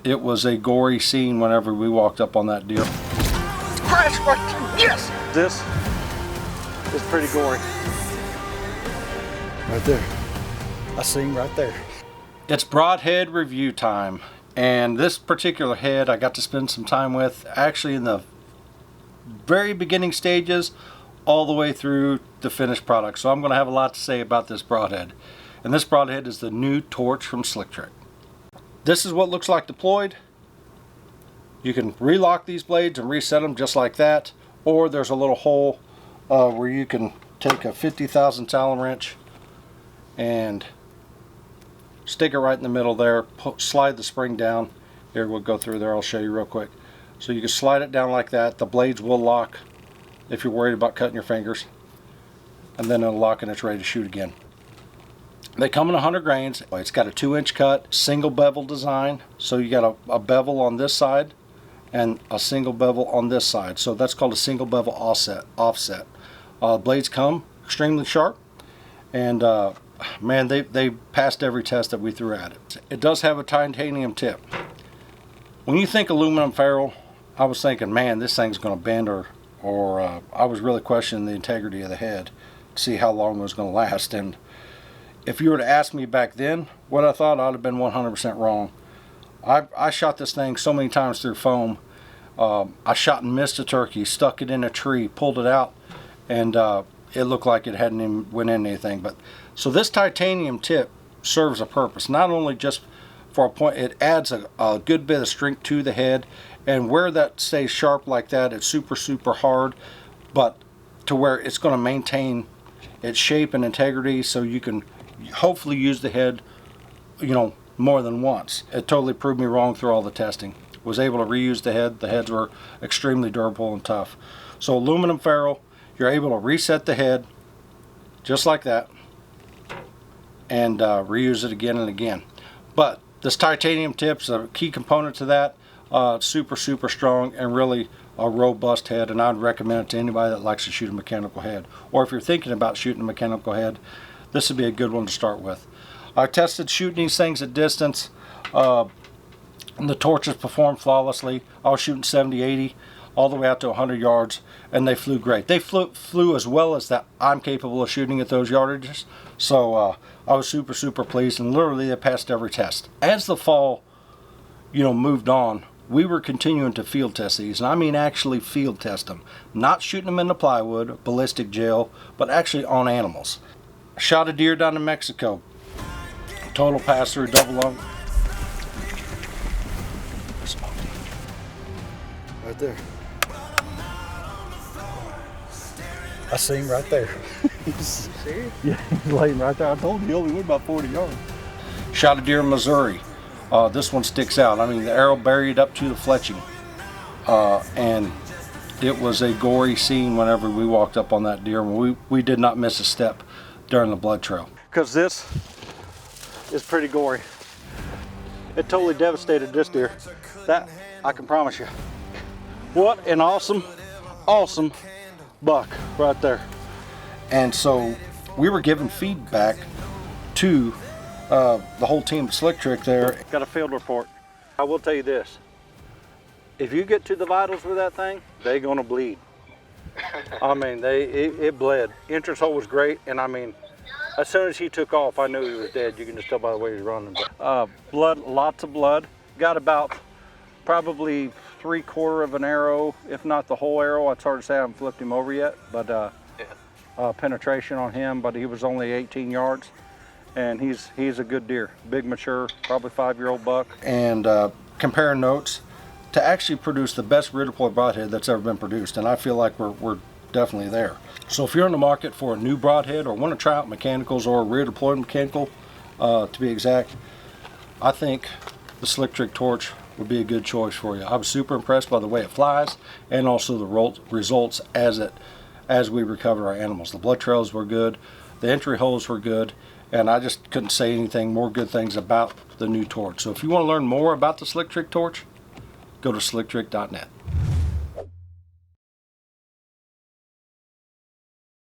It was a gory scene whenever we walked up on that deer. Crash right through, yes! This is pretty gory. Right there. I seen right there. It's broadhead review time. And this particular head I got to spend some time with actually in the very beginning stages all the way through the finished product. So I'm going to have a lot to say about this broadhead. And this broadhead is the new torch from Slick Trick. This is what it looks like deployed. You can relock these blades and reset them just like that, or there's a little hole where you can take a 50,000 Allen wrench and stick it right in the middle there, slide the spring down. Here, we'll go through there, I'll show you real quick. So you can slide it down like that. The blades will lock if you're worried about cutting your fingers, and then it'll lock and it's ready to shoot again. They come in 100 grains. It's got a 2-inch cut, single bevel design. So you got a bevel on this side and a single bevel on this side. So that's called a single bevel offset. Blades come extremely sharp, and man, they passed every test that we threw at it. It does have a titanium tip. When you think aluminum ferrule, I was thinking, man, this thing's going to bend, or I was really questioning the integrity of the head to see how long it was going to last. And if you were to ask me back then what I thought, I'd have been 100% wrong. I shot this thing so many times through foam. I shot and missed a turkey, stuck it in a tree, pulled it out, and it looked like it hadn't even went in anything. But so this titanium tip serves a purpose, not only just for a point, it adds a good bit of strength to the head, and where that stays sharp like that, it's super hard, but to where it's going to maintain its shape and integrity, so you can hopefully use the head, you know, more than once. It totally proved me wrong through all the testing. Was able to reuse the head. The heads were extremely durable and tough. So aluminum ferrule, you're able to reset the head just like that and reuse it again and again. But this titanium tip's a key component to that. Super strong and really a robust head, and I'd recommend it to anybody that likes to shoot a mechanical head, or if you're thinking about shooting a mechanical head, this would be a good one to start with. I tested shooting these things at distance, and the torches performed flawlessly. I was shooting 70-80 all the way out to 100 yards, and they flew great. They flew as well as that I'm capable of shooting at those yardages. So I was super pleased, and literally they passed every test. As the fall, you know, moved on, we were continuing to field test these, and I mean actually field test them. Not shooting them in the plywood, ballistic gel, but actually on animals. Shot a deer down in Mexico. Total pass through, double lung. Right there. I seen right there. Serious? Yeah, he's laying right there. I told you he only went about 40 yards. Shot a deer in Missouri. This one sticks out. I mean, the arrow buried up to the fletching. And it was a gory scene whenever we walked up on that deer. We did not miss a step during the blood trail. Because this is pretty gory. It totally devastated this deer. That, I can promise you. What an awesome buck right there. And so we were giving feedback to the whole team at Slick Trick there. Got a field report. I will tell you this. If you get to the vitals with that thing, they're gonna bleed. I mean, it bled. Entrance hole was great, and I mean, as soon as he took off, I knew he was dead. You can just tell by the way he's running. Blood, lots of blood. Got about probably 3/4 of an arrow, if not the whole arrow. It's hard to say, I haven't flipped him over yet, but penetration on him, but he was only 18 yards. And he's a good deer, big, mature, probably 5-year-old buck. And compare notes to actually produce the best rear deploy broadhead that's ever been produced, and I feel like we're definitely there. So if you're in the market for a new broadhead or want to try out mechanicals or a rear deployed mechanical, to be exact, I think the Slick Trick torch would be a good choice for you. I was super impressed by the way it flies and also the results as we recovered our animals. The blood trails were good, the entry holes were good, and I just couldn't say anything more good things about the new torch. So if you want to learn more about the Slick Trick torch, go to slicktrick.net.